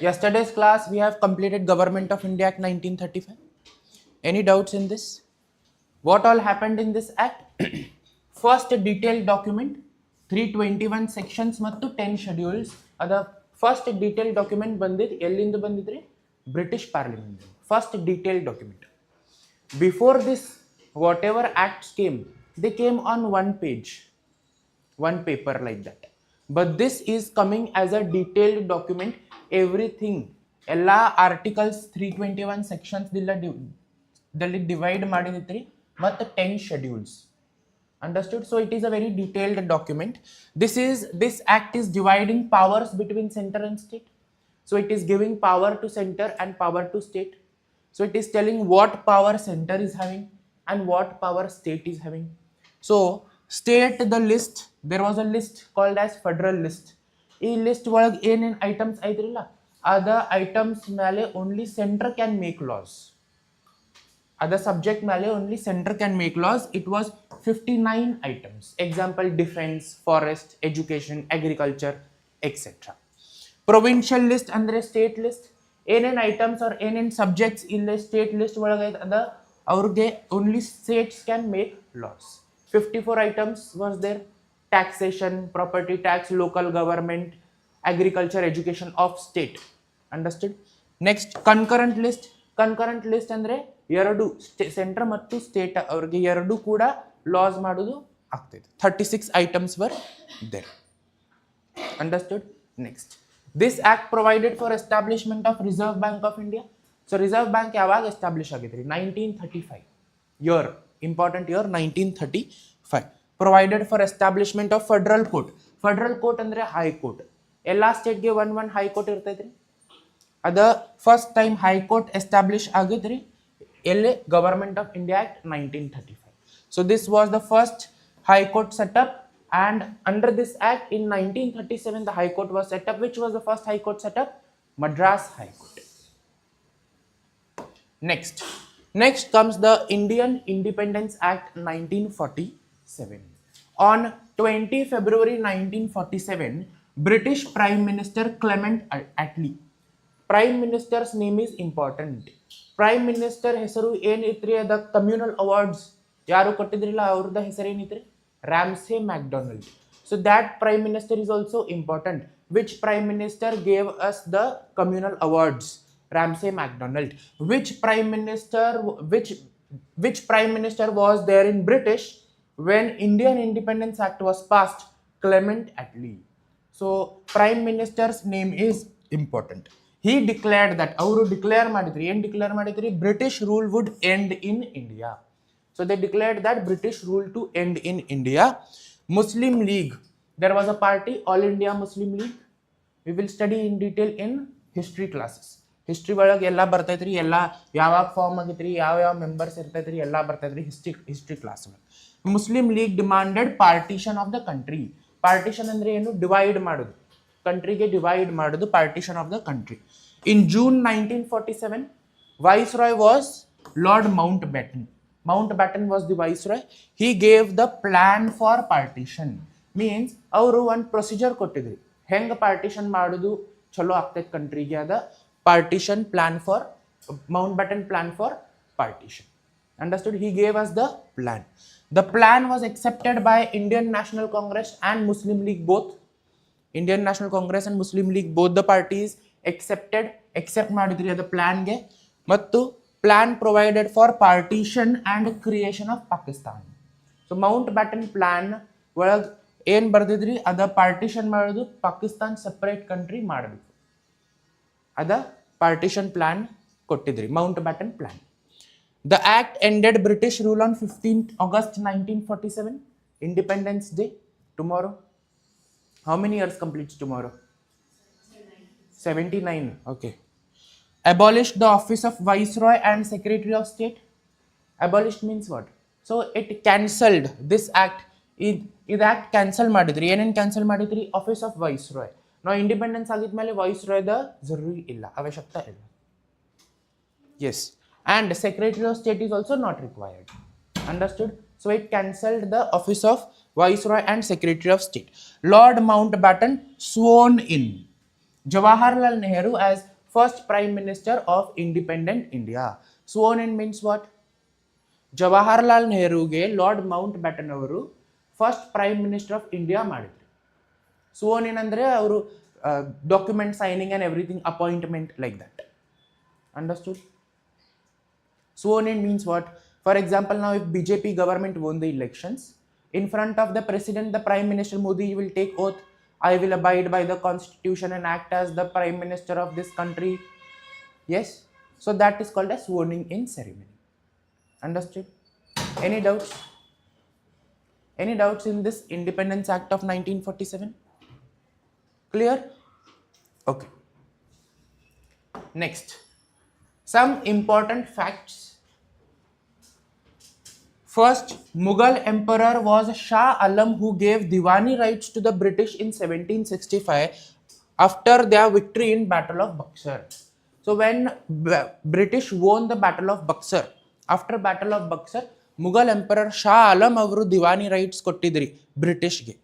Yesterday's class we have completed Government of India Act 1935. Any doubts in this? What all happened in this act? First detailed document, 321 sections ಮತ್ತು 10 schedules. ಅದ first detailed document ಬಂದಿದ್ದು ಎಲ್ಲಿಂದ ಬಂದಿದ್ರಿ? British Parliament. First detailed document. Before this, whatever acts came, they came on one page, one paper like that. But this is coming as a detailed document. Everything, ಎಲ್ಲ articles 321 sections ದಲ್ಲಿ divide ಮಾಡಿದಿತ್ರಿ ಮತ್ತು 10 schedules. Understood? So it is a very detailed document. This act is dividing powers between center and state. So it is giving power to center and power to state. So it is telling what power center is having and what power state is having. So state the list, there was a list called as federal list. ಈ list ಒಳಗೆ ಏನೇನು items ಐತ್ರಿಲ್ಲ ಅದ items ಮೇಲೆ only center can make laws. Other subject ಮೇಲೆ only center can make laws. It was 59 items. Example, defense, forest, education, agriculture, etc. Provincial list andre state list. ಏನೇನ್ items or ಏನೇನ್ subjects ಇಲ್ಲ state list ಒಳಗೆ ಅದ ಅವ್ರಿಗೆ only states can make laws. 54 items was there. Taxation, property tax, local government, agriculture, education of state. Understood? Next, concurrent list. Concurrent list ಅಂದ್ರೆ ಎರಡು centre ಮತ್ತು state ಅವರಿಗೆ ಎರಡು ಕೂಡ ಲಾಸ್ ಮಾಡೋದು ಆಗ್ತೈತೆ. 36 items were there. Understood? Next, this act provided for establishment of Reserve Bank of India. So Reserve Bank ಯಾವಾಗ establish ಆಗಿದ್ರಿ? 1935 year, important year 1935. Provided for establishment of federal court. Federal court ಅಂದ್ರೆ high court. ಎಲ್ಲಾ ಸ್ಟೇಟ್ಗೆ one high court ಇರ್ತೈತ್ರಿ. ಅದ first time high court establish ಆಗಿದ್ರಿ ಎಲ್ಲಿ? Government of India Act 1935. So this was the first high court set up, and under this act in 1937 the high court was set up. Which was the first high court set up? Madras High Court. Next comes the Indian Independence Act 1947. On 20 February 1947, British Prime Minister Clement Attlee. Prime Minister's name is important. Prime Minister ಹೆಸರು ಏನಿತ್ರಿ? ಅದ communal awards ಯಾರು ಕೊಟ್ಟಿದ್ರಿಲ್ಲ ಅವ್ರದ ಹೆಸರು ಏನಿತ್ರಿ? Ramsay MacDonald. So that Prime Minister is also important. Which Prime Minister gave us the communal awards? Ramsay MacDonald. Which Prime Minister was there in British when Indian Independence Act was passed? Clement Attlee. So Prime Minister's name is important. He declared that ಅವರು declare ಮಾಡಿದ್ರಿ. ಏನು declare ಮಾಡಿದ್ರಿ? British rule would end in India. So they declared that British rule to end in India. Muslim League, there was a party, All India Muslim League. We will study in detail in history classes. History ಒಳಗೆ ಎಲ್ಲ ಬರ್ತೈತ್ರಿ, ಎಲ್ಲ ಯಾವಾಗ form ಆಗಿತ್ರಿ, ಯಾವ members ಇರ್ತೈತ್ರಿ, ಎಲ್ಲ ಬರ್ತೈತ್ರಿ history class ಒಳಗೆ. Muslim league demanded partition of the country. Partition ಅಂದ್ರೆ ಏನು? ಡಿವೈಡ್ ಮಾಡೋದು, ಕಂಟ್ರಿಗೆ ಡಿವೈಡ್ ಮಾಡೋದು, partition of the country. In June 1947 Viceroy was Lord Mountbatten. Mountbatten was the Viceroy. He gave the plan for partition. Means ಅವರು ಒಂದು procedure ಕೊಟ್ಟಿದ್ರಿ, ಹೆಂಗೆ partition ಮಾಡೋದು ಚಲೋ ಆಗ್ತೈತೆ ಕಂಟ್ರಿಗೆ. ಅದ partition plan for Mountbatten plan for partition. Understood? He gave us the plan. The plan was accepted by Indian National Congress and Muslim League both. Indian National Congress and Muslim League both the parties accept ಮಾಡಿದ್ರಿ ಅದ ಪ್ಲಾನ್ಗೆ. ಮತ್ತು plan provided for partition and creation of Pakistan. So Mountbatten plan ಒಳಗೆ ಏನು ಬರ್ದಿದ್ರಿ? ಅದ partition ಮಾಡೋದು, Pakistan separate country ಮಾಡಬೇಕು, ಅದ partition plan ಕೊಟ್ಟಿದ್ರಿ, Mountbatten plan. The act ended British rule on 15th August 1947, Independence Day, tomorrow. How many years completes tomorrow? 79. Okay. Abolished the office of Viceroy and Secretary of State. Abolished means what? So it cancelled this act. ಇದು act cancel ಮಾಡಿದ್ರಿ. ಏನೇನು cancel ಮಾಡಿದ್ರಿ? Office of viceroy. ನಾವು independence ಆಗಿದ್ಮೇಲೆ ವೈಸ್ರಾಯ್ದ ಜರೂರಿ ಇಲ್ಲ, ಅವಶ್ಯಕತೆ ಇಲ್ಲ. Yes, and Secretary of State is also not required. Understood? So it cancelled the office of Viceroy and Secretary of State. Lord Mountbatten sworn in. Jawaharlal Nehru as first Prime Minister of independent India. Sworn in means what? Jawaharlal Nehruge Lord Mountbatten ಅವರು first prime minister of India ಮಾಡಿದ್ರು. Sworn in ಅಂದರೆ ಅವರು document signing and everything, appointment like that. Understood? Sworn in means what? For example, now if BJP government won the elections, in front of the president, the Prime Minister Modi will take oath. I will abide by the constitution and act as the Prime Minister of this country. Yes? So that is called a sworn in ceremony. Understood? Any doubts? Any doubts in this Independence Act of 1947? Clear? Okay. Next, some important facts. First, Mughal emperor was Shah Alam, who gave Diwani rights to the British in 1765 after their victory in Battle of Buxar. So when British won the Battle of Buxar, after Battle of Buxar, Mughal emperor Shah Alam avaru Diwani rights kottidri British ge.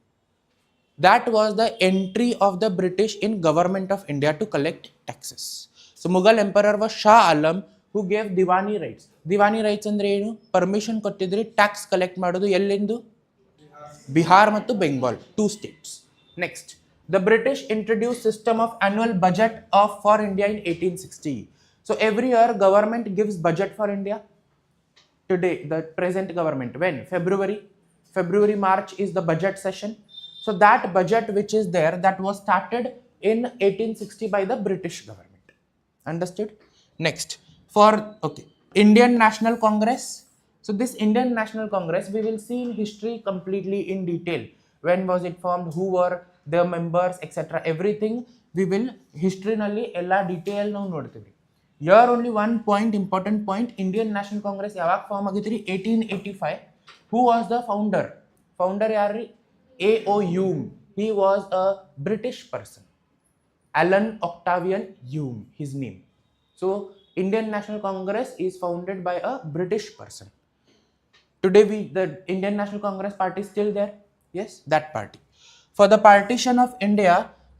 That was the entry of the British in government of India to collect taxes. So Mughal emperor was Shah Alam, who gave Diwani rights. Diwani rights andre ಏನು? Permission ಕೊಟ್ಟಿದ್ರಿ tax collect ಮಾಡೋದು ಎಲ್ಲಿಂದು? ಬಿಹಾರ್ ಮತ್ತು Bengal, 2 states. Next, the British introduced system of annual budget for India in 1860. So every year government gives budget for India. Today the present government, when? February March is the budget session. So that budget which is there, that was started in 1860 by the British government. Understood? Next, for Indian National Congress. So this Indian National Congress, we will see in history completely in detail. When was it formed? Who were the members, etc. Everything we will history nalli ella detail ನಾವು ನೋಡ್ತೀವಿ. Here only one point, important point. Indian National Congress ಯಾವಾಗ form ಆಗಿದ್ರಿ? 1885. Who was the founder? Founder ಯಾರ್ರಿ? A.O. Hume. He was a British person. Alan Octavian Hume, his name. So Indian National Congress is founded by a British person. Today the Indian National Congress party is still there. Yes, that party. For the partition of India,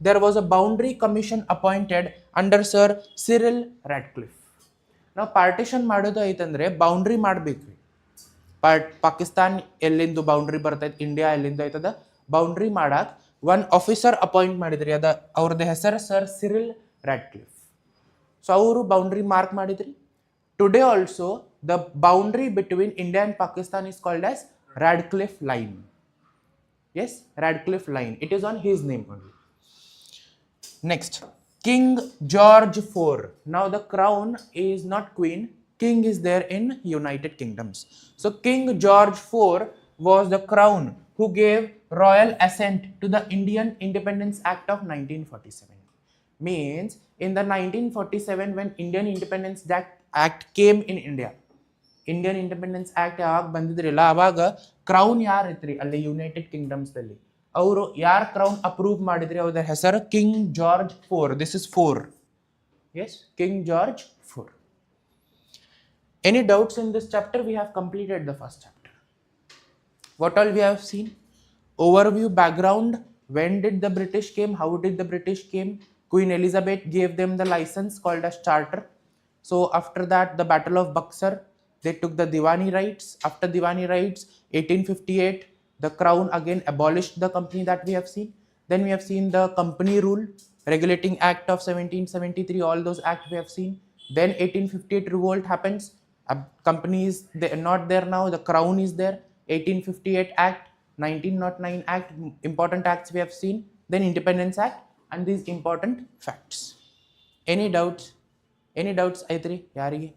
there was a boundary commission appointed under Sir Cyril Radcliffe. Now partition ಮಾಡೋದು ಐತಂದ್ರೆ boundary ಮಾಡಬೇಕ್ರಿ. Pakistan ಎಲ್ಲಿಂದು boundary ಬರ್ತೈತೆ, India ಎಲ್ಲಿಂದ ಐತದ boundary ಮಾಡಾಕ್ one officer appoint ಮಾಡಿದ್ರಿ. ಅವ್ರದ್ದು ಹೆಸರು sir Cyril Radcliffe. So ಅವರು ಬೌಂಡ್ರಿ ಮಾರ್ಕ್ ಮಾಡಿದ್ರಿ. Today also the boundary between India and Pakistan is called as Radcliffe line. Yes, Radcliffe line. It is on his name only. Next, King George IV. Now the crown is not queen. King is there in United Kingdoms. So King George IV was the crown who gave royal assent to the Indian Independence Act of 1947. Means in the 1947 when Indian Independence Act came in India, Indian independence act ಯಾವಾಗ ಬಂದಿದ್ರಿಲ್ಲ ಅವಾಗ crown ಯಾರು ಇತ್ರಿ ಅಲ್ಲಿ United kingdoms ದಲ್ಲಿ, ಅವರು ಯಾರು crown approve ಮಾಡಿದ್ರಿ ಅವ್ರ ಹೆಸರು king George IV. This is 4. Yes, King George IV. Any doubts in this chapter? We have completed the first chapter. What all we have seen? Overview, background. When did the British came? How did the British came? Queen Elizabeth gave them the license called as charter. So after that, the Battle of Buxar, they took the Diwani rights. After Diwani rights, 1858, the crown again abolished the company that we have seen. Then we have seen the company rule, regulating act of 1773, all those acts we have seen. Then 1858 revolt happens. Company is not there now, the crown is there. 1858 act, 1909 act, important acts we have seen. Then Independence Act and these important facts. Any doubts? Any doubts aitri yarige?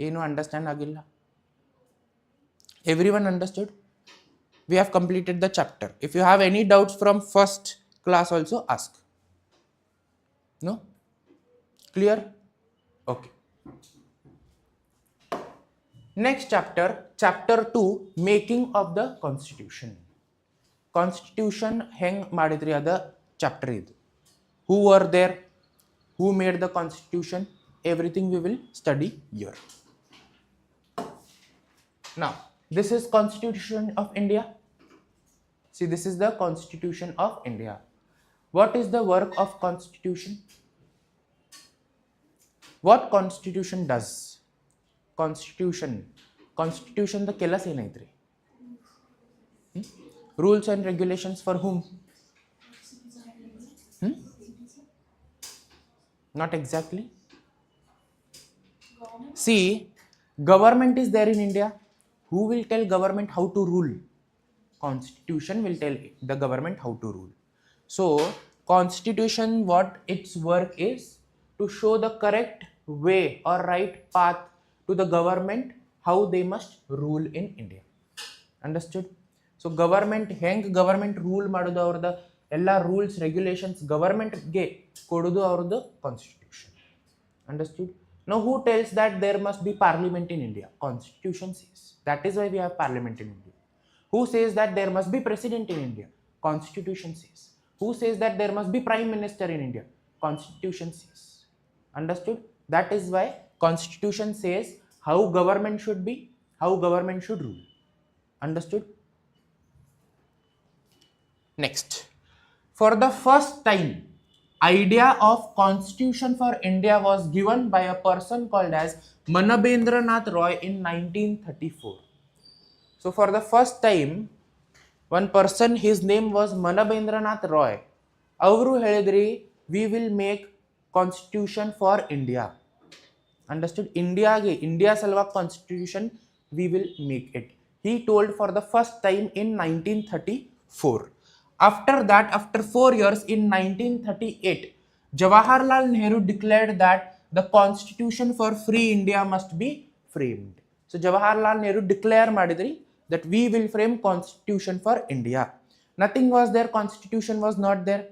ಏನು understand ಆಗಿಲ್ಲ? Everyone understood? We have completed the chapter. If you have any doubts from first class also ask. No? Clear? Okay. Next chapter, chapter 2, making of the constitution. Constitution heng madidri ada chapter idu. Who were there? Who made the constitution? Everything we will study here. Now, this is Constitution of India. See, this is the Constitution of India. What is the work of constitution? What constitution does? Constitution the ಕೆಲಸ ಏನೈತ್ರಿ? Rules and regulations for whom? Not exactly. See, government is there in India. Who will tell government how to rule? Constitution will tell the government how to rule. So, constitution, what its work is to show the correct way or right path to the government how they must rule in India. Understood? So, government rule ಮಾಡುದು ಅವರದ ಎಲ್ಲ rules regulations ಗವರ್ಮೆಂಟ್ಗೆ ಕೊಡುದು ಅವರದ್ದು constitution. Understood? Now, who tells that there must be parliament in India? Constitution says. That is why we have parliament in India. Who says that there must be president in India? Constitution says. Who says that there must be prime minister in India? Constitution says. Understood? That is why Constitution says how government should be, how government should rule. Understood? Next. For the first time, idea of Constitution for India was given by a person called as Manabendranath Roy in 1934. So for the first time, one person, his name was Manabendranath Roy. Avaru helidri, we will make Constitution for India. Understood? India salva Constitution, we will make it. He told for the first time in 1934. After that, after 4 years, in 1938, Jawaharlal Nehru declared that the Constitution for free India must be framed. So Jawaharlal Nehru declared madidri that we will frame Constitution for India. Nothing was there, Constitution was not there.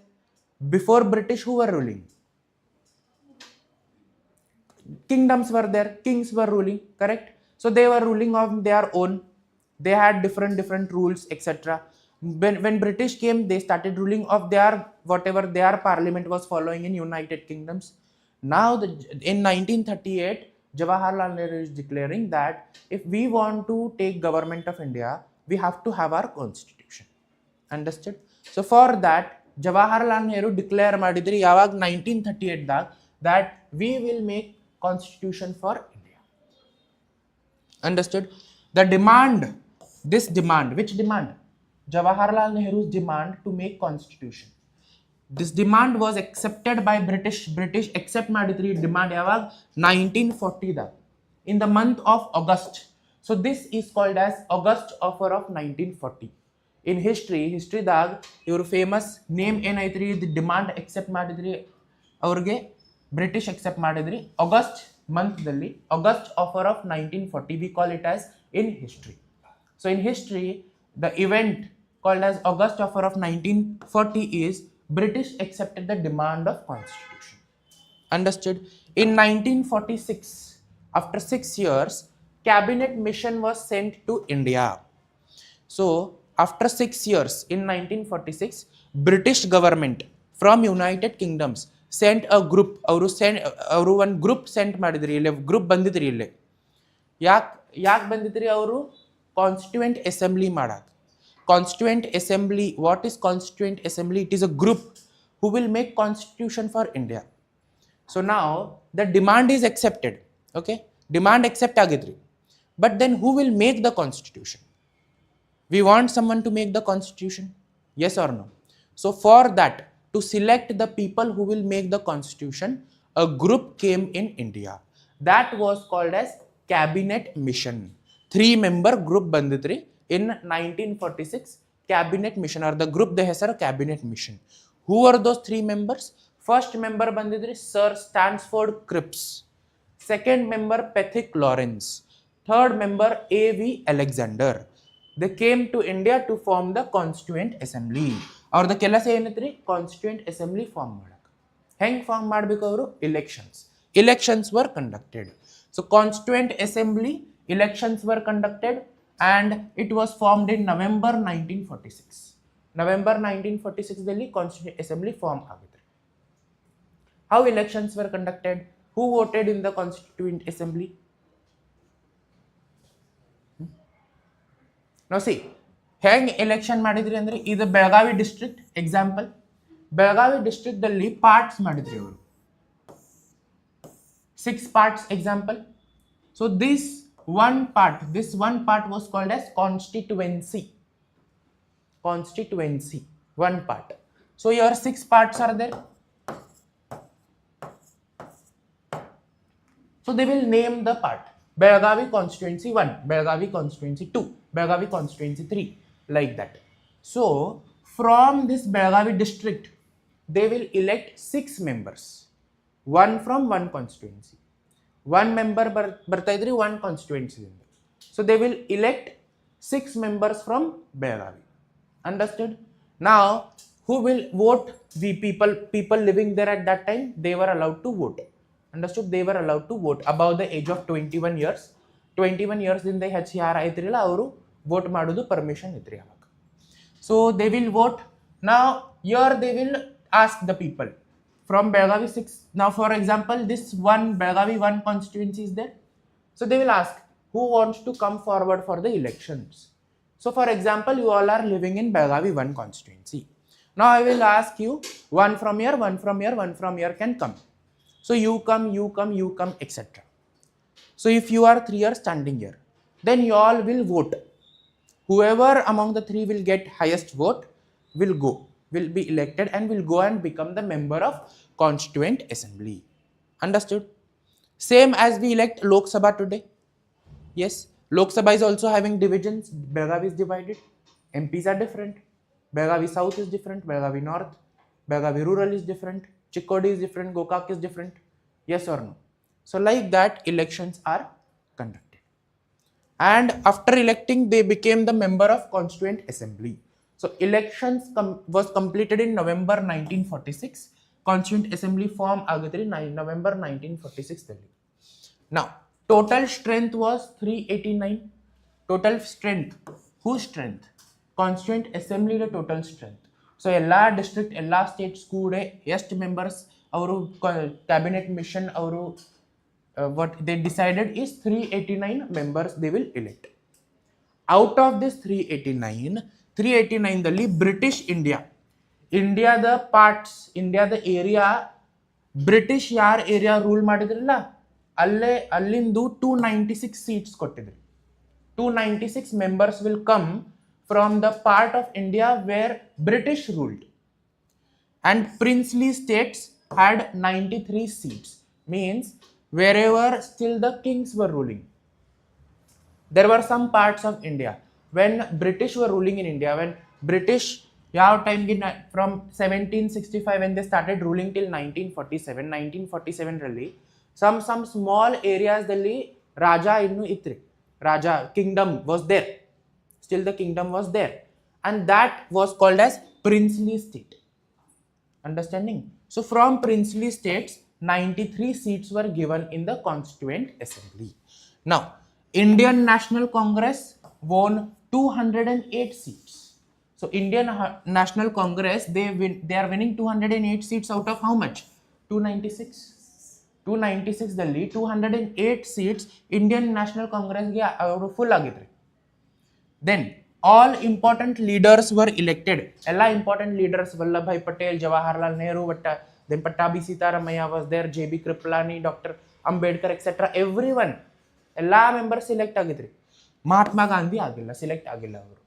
Before British, who were ruling? Kingdoms were there, kings were ruling, correct? So they were ruling on their own. They had different rules, etc. When British came, they started ruling of their whatever their parliament was following in United Kingdoms. Now in 1938, Jawaharlal Nehru is declaring that if we want to take government of India, we have to have our constitution. Understood? So for that, Jawaharlal Nehru declare madidri yavag 1938 ದಾಗ that we will make constitution for India. Understood? The demand, this demand, which demand? Jawaharlal Nehru's demand to make constitution. This demand was accepted by British accept madidri demand yavag 1940 da in the month of August. So this is called as August offer of 1940. In history ದಾಗ ಇವರು famous name ಏನೈತ್ರಿ, the demand accept ಮಾಡಿದ್ರಿ ಅವ್ರಿಗೆ British accept ಮಾಡಿದ್ರಿ August month ದಲ್ಲಿ August offer of 1940 we call it as in history. So in history the event called as August offer of 1940 is British accepted the demand of constitution. Understood? In 1946, after 6 years, cabinet mission was sent to India. So after 6 years, in 1946, British government from United Kingdoms sent a group. ಅವರು one group sent ಮಾಡಿದ್ರಿ, ಇಲ್ಲಿ group ಬಂದಿದ್ರಿ ಇಲ್ಲಿ. ಯಾಕೆ ಬಂದಿದ್ರಿ ಅವರು? Constituent Assembly ಮಾಡಾಕ. Constituent Assembly, what is Constituent Assembly? It is a group who will make constitution for India. So now the demand is accepted. Okay, demand accept agidri. But then who will make the constitution? We want someone to make the constitution. Yes or no? So for that, to select the people who will make the constitution, a group came in India. That was called as Cabinet Mission. 3-member group banditri. In 1946, Cabinet Mission or the group the ಹೆಸರು Cabinet Mission. Who are those 3 members? First member ಬಂದಿದ್ರಿ Sir Stansford Cripps. Second member Pethick Lawrence. Third member A.V. Alexander. They came to India to form the Constituent Assembly. ಅವ್ರದ್ದು ಕೆಲಸ ಏನೈತ್ರಿ? Constituent Assembly form ಮಾಡಕ್ಕೆ. ಹೆಂಗ್ form ಮಾಡಬೇಕು ಅವರು? Elections were conducted. So Constituent Assembly elections were conducted. And it was formed in November 1946. November 1946 ದಲ್ಲಿ Constituent Assembly form ಆಗಿತ್ತು. How elections were conducted? Who voted in the Constituent Assembly? Now see, ಹೆಂಗ್ election ಮಾಡಿದ್ರಿ ಅಂದ್ರೆ ಇದು Belagavi district example. Belagavi district ಅಲ್ಲಿ parts ಮಾಡಿದ್ರಿ ಅವರು 6 parts example. So this one part was called as constituency, one part. So your 6 parts are there. So they will name the part Belagavi constituency 1, Belagavi constituency 2, Belagavi constituency 3, like that. So from this Belagavi district they will elect 6 members, one from one constituency, one member ಬರ್ತಾ ಇದ್ರಿ one constituency. So they will elect 6 members from Belagavi. Understood? Now who will vote? The people living there at that time, they were allowed to vote. Understood? They were allowed to vote above the age of 21 years. 21 years ದಿಂದ ಹೆಚ್ಚು ಯಾರು ಐತ್ರಿಲ್ಲ ಅವರು vote ಮಾಡೋದು permission ಇದ್ರಿ ಅವಾಗ. So they will vote. Now here they will ask the people from Belagavi 6. Now for example, this one Belagavi 1 constituency is there. So they will ask who wants to come forward for the elections. So for example, you all are living in Belagavi 1 constituency. Now I will ask you, one from here, one from here, one from here can come. So you come, etc. So if you are 3 years standing here, then you all will vote. Whoever among the 3 will get highest vote will be elected and will go and become the member of constituent assembly. Understood? Same as we elect Lok Sabha today. Yes, Lok Sabha is also having divisions. Belagavi is divided. MPs are different. Belagavi South is different. Belagavi North. Belagavi Rural is different. Chikkodi is different. Gokak is different. Yes or no? So like that elections are conducted. And after electing, they became the member of constituent assembly. So elections was completed in November 1946. Constituent assembly form agadri November 1946 dalli. Now total strength was 389. Total strength, whose strength? Constituent assembly the total strength. So ella district ella states kude ಎಷ್ಟು members ಅವರು cabinet mission ಅವರು what they decided is 389 members they will elect. Out of this 389 ದಲ್ಲಿ British ಇಂಡಿಯಾದ parts, ಇಂಡಿಯಾದ area British ಯಾರ್ area rule ಮಾಡಿದ್ರಲ್ಲ ಅಲ್ಲಿಂದು 296 seats ಕೊಟ್ಟಿದ್ರು. 296 members will come from the part of India where British ruled, and princely states had 93 seats, means wherever still the kings were ruling. There were some parts of India when British were ruling in India, when British time from 1765 when they started ruling till 1947 really some small areas dalli raja innu itri, raja kingdom was there, still the kingdom was there, and that was called as princely state. Understanding? So from princely states 93 seats were given in the constituent assembly. Now Indian National Congress won 208 seats. So Indian National Congress they are winning 208 seats out of how much? 296 dalli 208 seats Indian National Congress ge full agidre. Then all important leaders were elected. Ella important leaders Vallabhbhai Patel, Jawaharlal Nehru, then Pattabhi Sitaramaiah was there, JB Kripalani, Dr. Ambedkar, etc. Everyone ella members select agidre. Mahatma Gandhi agilla select agilla avaru.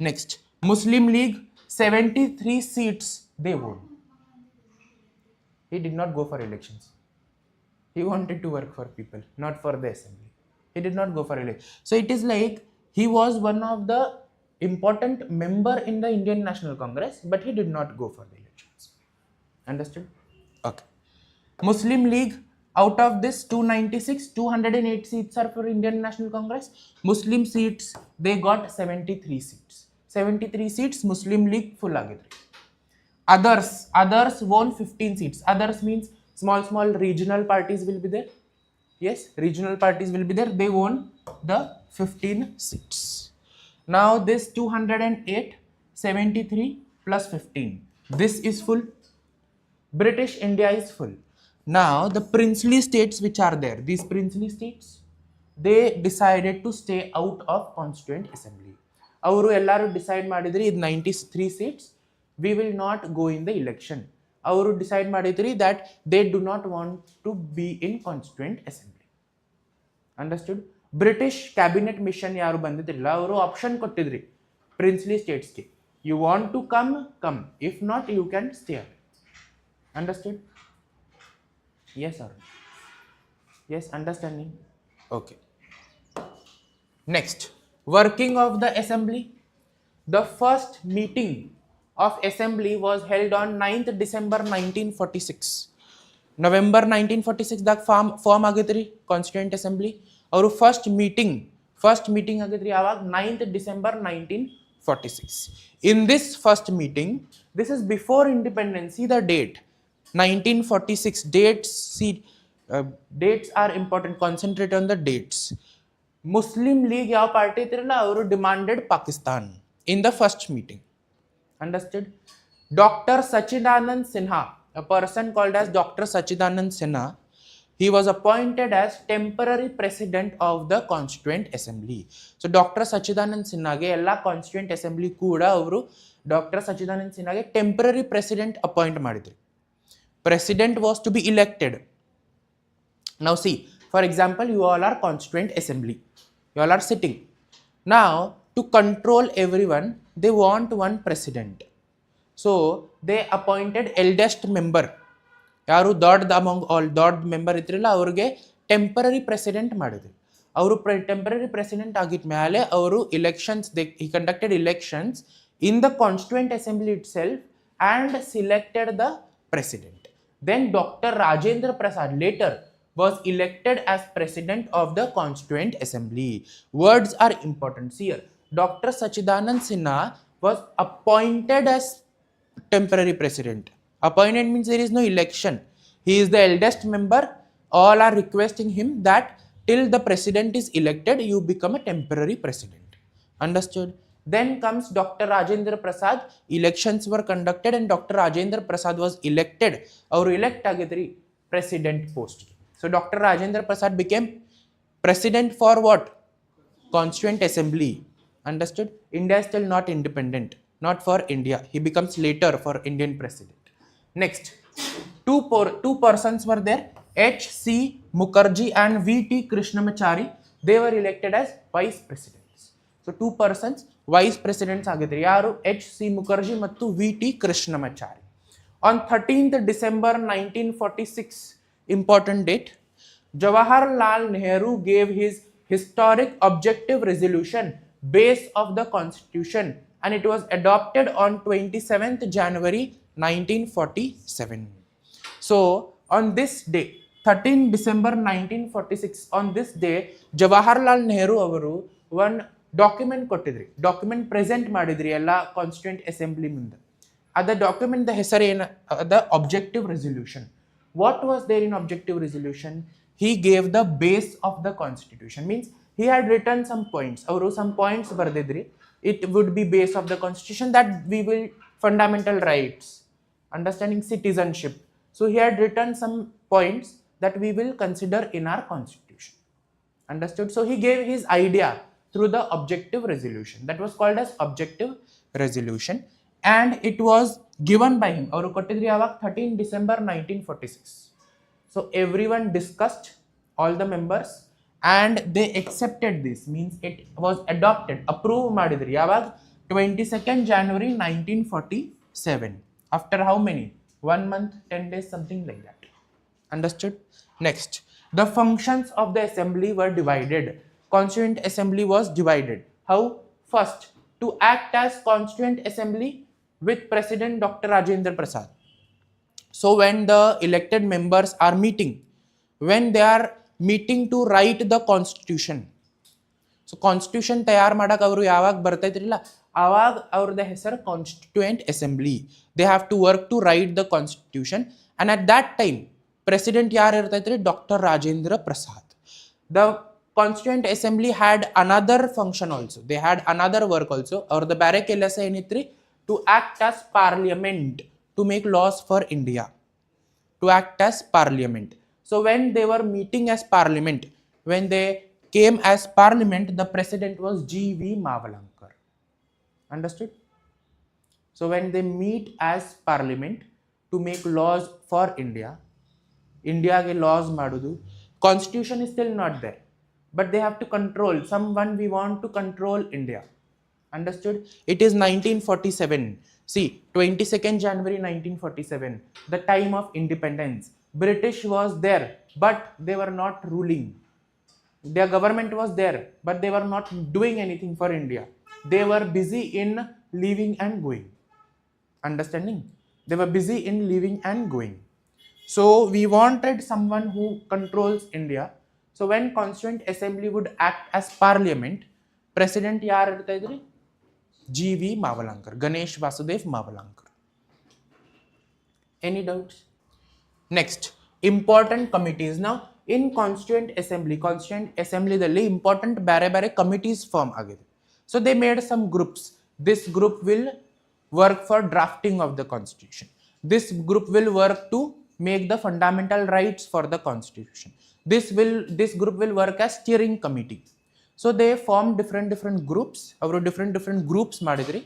Next, Muslim League 73 seats they won. He did not go for elections. He wanted to work for people, not for the assembly. He did not go for election. So it is like he was one of the important member in the Indian National Congress, but he did not go for the elections. Understood? Okay. Muslim League, out of this 296, 208 seats are for Indian National Congress. Muslim seats, they got 73 seats. 73 seats Muslim League full agidri. Others won 15 seats. Others means small regional parties will be there. Yes, regional parties will be there. They won the 15 seats. Now this 208, 73 plus 15. This is full. British India is full. Now the princely states which are there, these princely states, they decided to stay out of constituent assembly. ಅವರು ಎಲ್ಲರೂ decide ಮಾಡಿದ್ರಿ ಇದು 93 seats we will not go in the election. ಅವರು decide ಮಾಡಿದ್ರಿ that they do not want to be in constituent assembly. Understood? British cabinet mission ಯಾರು ಬಂದಿದ್ರಿಲ್ಲ ಅವರು option ಕೊಟ್ಟಿದ್ರಿ ಪ್ರಿನ್ಸ್ಲಿ ಸ್ಟೇಟ್ಸ್ಗೆ, you want to come, if not you can stay away. Understood? yes or no? Yes, understanding? Okay. Next, working of the assembly. The first meeting of assembly was held on 9th December 1946. November 1946 ದಾಗ form ಆಗಿದ್ರಿ constituent assembly. ಅವರು first meeting ಆಗಿದ್ರಿ ಯಾವಾಗ 9th December 1946. In this first meeting, this is before independence. See the date 1946. Dates are important. Concentrate on the dates. Muslim League ಯಾವ party ಇದ್ರಲ್ಲ ಅವರು demanded Pakistan in the first meeting. Understood? Dr. Sachidanand Sinha, a person called as Dr. Sachidanand Sinha, he was appointed as temporary president of the Constituent Assembly. So Dr. Sachidanand Sinha ge ella Constituent Assembly kuda avaru Dr. Sachidanand Sinha ge temporary president appoint madidru. President was to be elected. Now see, for example, you all are Constituent Assembly. You all are sitting. Now to control everyone, they want one president. So they appointed eldest member. ಯಾರು ದೊಡ್ಡ among all ದೊಡ್ಡ member ಇದ್ರಲ್ಲ ಅವ್ರಿಗೆ temporary president ಮಾಡಿದ್ರು. ಅವರು temporary president ಆಗಿದ ಮೇಲೆ ಅವರು elections, he conducted elections in the Constituent Assembly itself and selected the president. Then Dr. Rajendra Prasad later was elected as president of the Constituent Assembly. Words are important here. Dr. Sachidanand Sinha was appointed as temporary president. Appointed means there is no election. He is the eldest member. All are requesting him that till the president is elected, you become a temporary president. Understood? Then comes Dr. Rajendra Prasad. Elections were conducted and Dr. Rajendra Prasad was elected. Avaru elect agidri president post. So Dr. Rajendra Prasad became president for what? Constituent Assembly. Understood? India is still not independent. Not for India. He becomes later for Indian president. Next, two persons were there. H.C. Mukherjee and V.T. Krishnamachari. They were elected as vice presidents. So two persons vice presidents agidri. Yaru H.C. Mukherjee mattu V.T. Krishnamachari. On 13th December 1946, important date, Jawaharlal Nehru gave his historic objective resolution base of the constitution and it was adopted on 27th January 1947. So on this day 13 December 1946, on this day Jawaharlal Nehru avaru one document kottidri, document present madidri alla Constituent Assembly munde. Ada document the hesare ena, the objective resolution. What was there in objective resolution? He gave the base of the constitution, means he had written some points. Avaru some points bardidri. It would be base of the constitution that we will fundamental rights, understanding citizenship. So he had written some points that we will consider in our constitution. Understood? So he gave his idea through the objective resolution. That was called as objective resolution and it was given by him. Avaru kottidri avag 13 December 1946. So everyone discussed, all the members, and they accepted this, means it was adopted, approved madidri yavag 22nd January 1947. After how many? 1 month, 10 days, something like that. Understood? Next, the functions of the assembly were divided. Constituent Assembly was divided. How? First, to act as Constituent Assembly with President Dr. Rajendra Prasad. So when the elected members are meeting, when they are meeting to write the constitution, so constitution ತಯಾರು ಮಾಡಕ್ಕೆ ಅವರು ಯಾವಾಗ ಬರ್ತೈತ್ರಿಲ್ಲ ಆವಾಗ ಅವ್ರದ್ದು ಹೆಸರು Constituent Assembly. They have to work to write the constitution and at that time president ಯಾರು ಇರ್ತೈತ್ರಿ? Dr. Rajendra Prasad. The Constituent Assembly had another function also. They had another work also. ಅವ್ರದ್ದು ಬೇರೆ ಕೆಲಸ ಏನಿತ್ರಿ? To act as parliament, to make laws for India, to act as parliament. So when they were meeting as parliament, when they came as parliament, the president was G.V. Mavalankar. Understood? So when they meet as parliament to make laws for India, India ke laws madudu, constitution is still not there, but they have to control someone. We want to control India. Understood? It is 1947. See, 22nd January 1947, the time of independence. British was there, but they were not ruling. Their government was there, but they were not doing anything for India. They were busy in leaving and going. Understanding? They were busy in leaving and going. So we wanted someone who controls India. So when Constituent Assembly would act as parliament, president yaar irta idri? G.V. Mavalankar, Ganesh Vasudev Mavalankar. Any doubts? Next, important committees. Now in Constituent Assembly ದಲ್ಲಿ important bare bare committees form ಆಗಿದೆ. So they made some groups. This group will work for drafting of the constitution. This group will work to make the fundamental rights for the constitution. This group will work as steering committee. So they formed different groups. ಅವರು different groups ಮಾಡಿದ್ರಿ.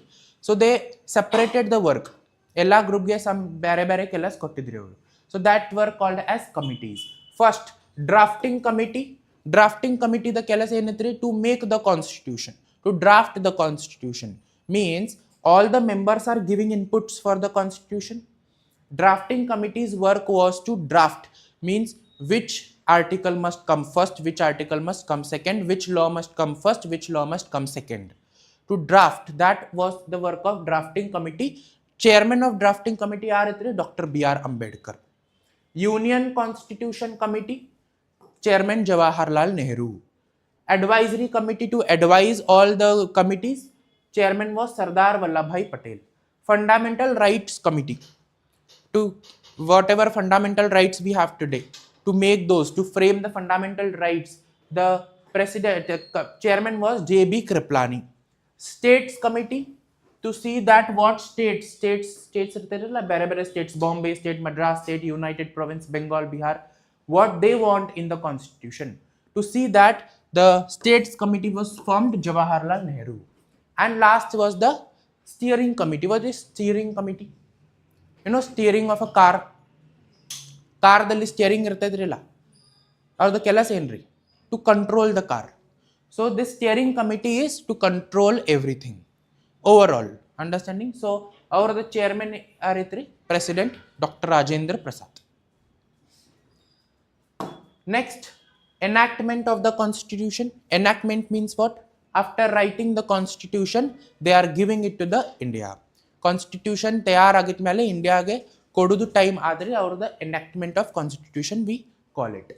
So they separated the work. ಎಲ್ಲ ಗ್ರೂಪ್ಗೆ some ಬೇರೆ ಕೆಲಸ ಕೊಟ್ಟಿದ್ರಿ ಅವರು. So that were called as committees. First, drafting committee. Drafting committee the ಕೆಲಸ ಏನಿತ್ರಿ? To make the constitution, to draft the constitution. Means all the members are giving inputs for the constitution. Drafting committee's work was to draft, means which article must come first, which article must come second, which law must come first, which law must come second. To draft, that was the work of drafting committee. Chairman of drafting committee are Dr. B.R. Ambedkar. Union Constitution Committee, Chairman Jawaharlal Nehru. Advisory committee to advise all the committees, Chairman was Sardar Vallabhbhai Patel. Fundamental Rights Committee, to whatever fundamental rights we have today, to make those, to frame the fundamental rights, the chairman was J.B. Kriplani. States Committee, to see that what states bare states, Bombay state, Madras state, United Province, Bengal, Bihar, what they want in the constitution. To see that, the states committee was formed, Jawaharlal Nehru. And last was the steering committee. What is steering committee? You know, steering of a car. Car dalli steering irtadrilla. Or the kelas enri to control the car. So this steering committee is to control everything overall. Understanding? So our the chairman are President Dr. Rajendra Prasad. Next, enactment of the constitution. Enactment means what? After writing the constitution, they are giving it to the India. Constitution ತಯಾರ್ ಆಗಿದ್ಮೇಲೆ ಇಂಡಿಯಾಗೆ ಕೊಡೋದು time ಆದರೆ ಅವ್ರದ್ದು enactment of constitution we call it.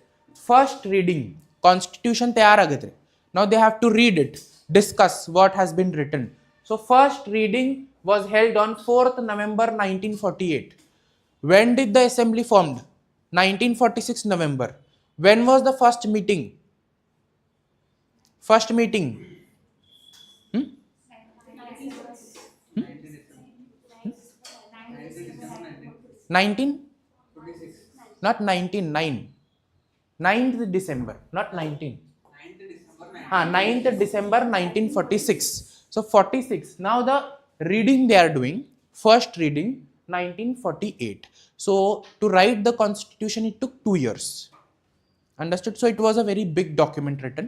First reading, constitution ತಯಾರ್ ಆಗಿದ್ರಿ. Now they have to read it, discuss what has been written. So first reading was held on 4th November 1948. When did the assembly formed? 1946 November. When was the first meeting? First meeting? 19? Not 19, 9. 9th December, not 19. 9th December 1946. So 46. Now the reading they are doing, first reading 1948. So to write the constitution it took 2 years. Understood? So it was a very big document written.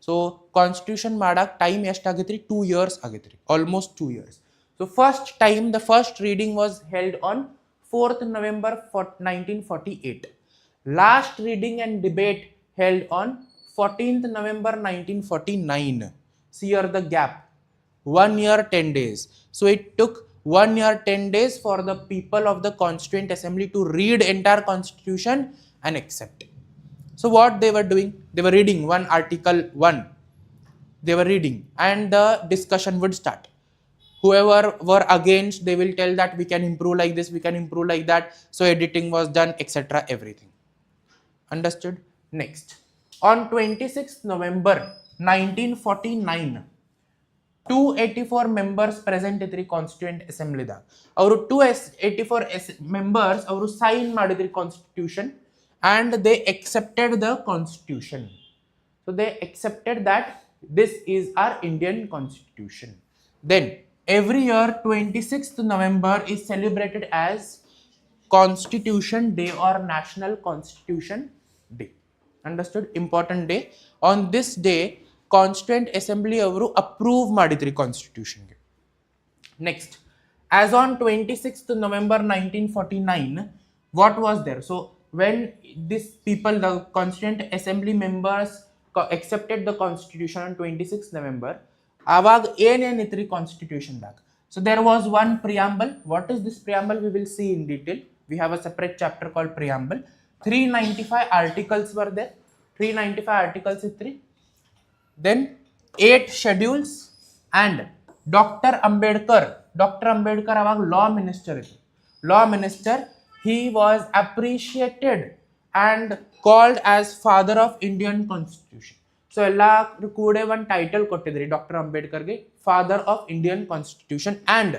So constitution madak time eshtagitri 2 years agitri, almost 2 years. So first time the first reading was held on 4th November 1948. Last reading and debate held on 14th November 1949. See here the gap. 1 year 10 days. So it took 1 year 10 days for the people of the Constituent Assembly to read entire constitution and accept. So what they were doing? They were reading one article 1. They were reading and the discussion would start. Whoever were against, they will tell that we can improve like this, we can improve like that. So editing was done, etc. Everything. Understood? Next. On 26th November 1949, 284 members present in the Constituent Assembly. Our 284 members sign the constitution and they accepted the constitution. So they accepted that this is our Indian constitution. Then every year 26th November is celebrated as Constitution Day or National Constitution Day. Understood? Important day. On this day Constituent Assembly ಅವರು approve ಮಾಡಿದ್ರಿ Constitution ಗೆ. Next, as on 26th November 1949, what was there? So when this people, the Constituent Assembly members accepted the Constitution on 26th November, avag ಏನೇನಿತ್ರಿ Constitution ದಾಗ? So there was one preamble. What is this preamble? We will see in detail. We have a separate chapter called preamble. 395 articles were there. 395 articles itri. Then 8 schedules and Dr. Ambedkar avag law minister itri. Law minister, he was appreciated and called as father of Indian Constitution. So ella kude one title kottidri Dr. Ambedkar ge, father of Indian Constitution and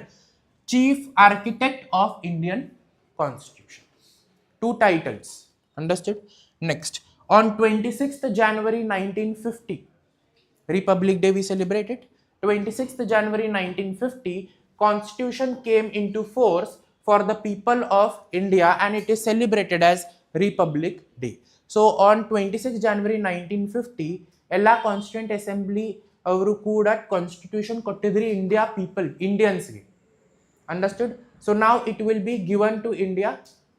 chief architect of Indian Constitution. 2 titles. Understood? Next, on 26th January 1950, Republic Day we celebrated. 26th January 1950, Constitution came into force for the people of India and it is celebrated as Republic Day. So on 26th January 1950, ella Constituent Assembly avaru kuda Constitution kottidri India people, Indians ge. Understood? So now it will be given to India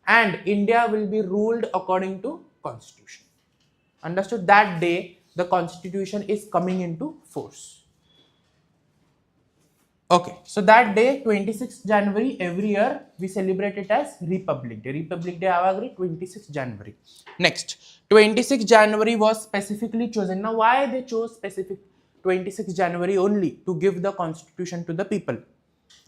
and India will be ruled according to Constitution. Understood? That day the Constitution is coming into force. Okay, so that day 26th January every year we celebrate it as Republic Day. Republic Day avagri 26th January. Next, 26th January was specifically chosen. Now why they chose specific 26th January only to give the Constitution to the people?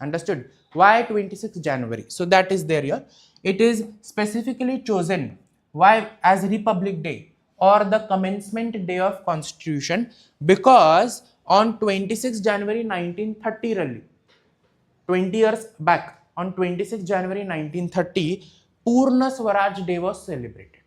Understood? Why 26th January? So that is there here. It is specifically chosen. Why as Republic Day or the commencement day of Constitution? Because on 26th January 1930 rally, 20 years back, on 26th January 1930, Purna Swaraj Day was celebrated.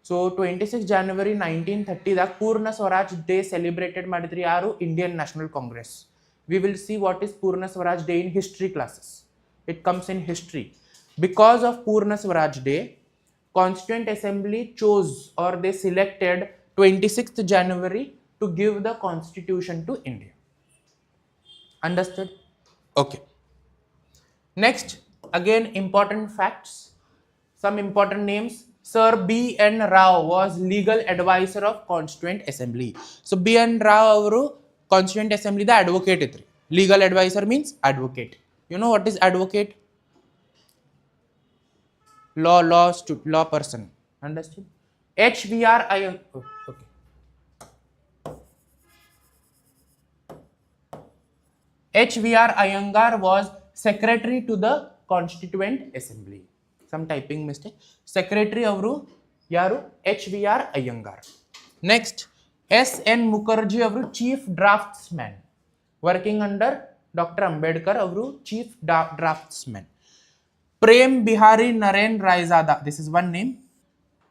So 26th January 1930 da Purna Swaraj Day celebrated madidri yaru? Indian National Congress. We will see what is Purna Swaraj Day in history classes. It comes in history. Because of Purna Swaraj Day, Constituent Assembly chose or they selected 26th January to give the Constitution to India. Understood? Okay. Next, again important facts. Some important names. Sir B.N. Rao was legal advisor of Constituent Assembly. So B.N. Rao avaru Constituent Assembly the advocate itri. Legal advisor means advocate. You know what is advocate? Law person. Understood? HVR Iyengar. Okay. HVR Iyengar was secretary to the Constituent Assembly. Some typing mistake. Secretary avaru yaru? HVR Iyengar. Next, S.N. Mukherjee avaru chief draftsman. Working under Dr. Ambedkar avaru chief draftsman. Prem Bihari Naren Raizada. This is one name.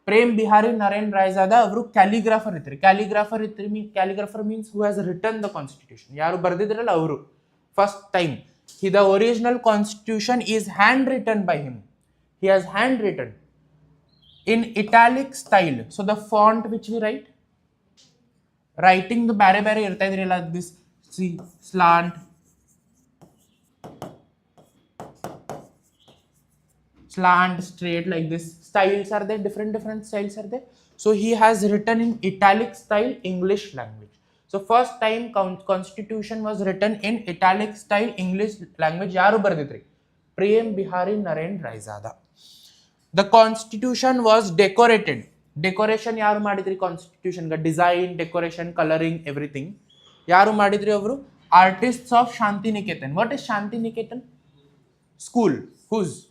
Prem Bihari Naren Raizada avaru calligrapher itri. Calligrapher means who has written the Constitution. Yaru bardidralla avaru. First time. The original Constitution is handwritten by him. He has handwritten in italic style. So the font which we write, writing the bare irta idri like this. See, slant, straight, like this. Styles are there, different styles are there. So he has written in italic style English language. So first time Constitution was written in italic style English language. Yaru bardidri? Prem Bihari Naren Raizada. The Constitution was decorated. Decoration yaru madidri Constitution ga? Design, decoration, coloring, everything. Yaru madidri avaru? Artists of Shanti Niketan. What is Shanti Niketan? School. Whose?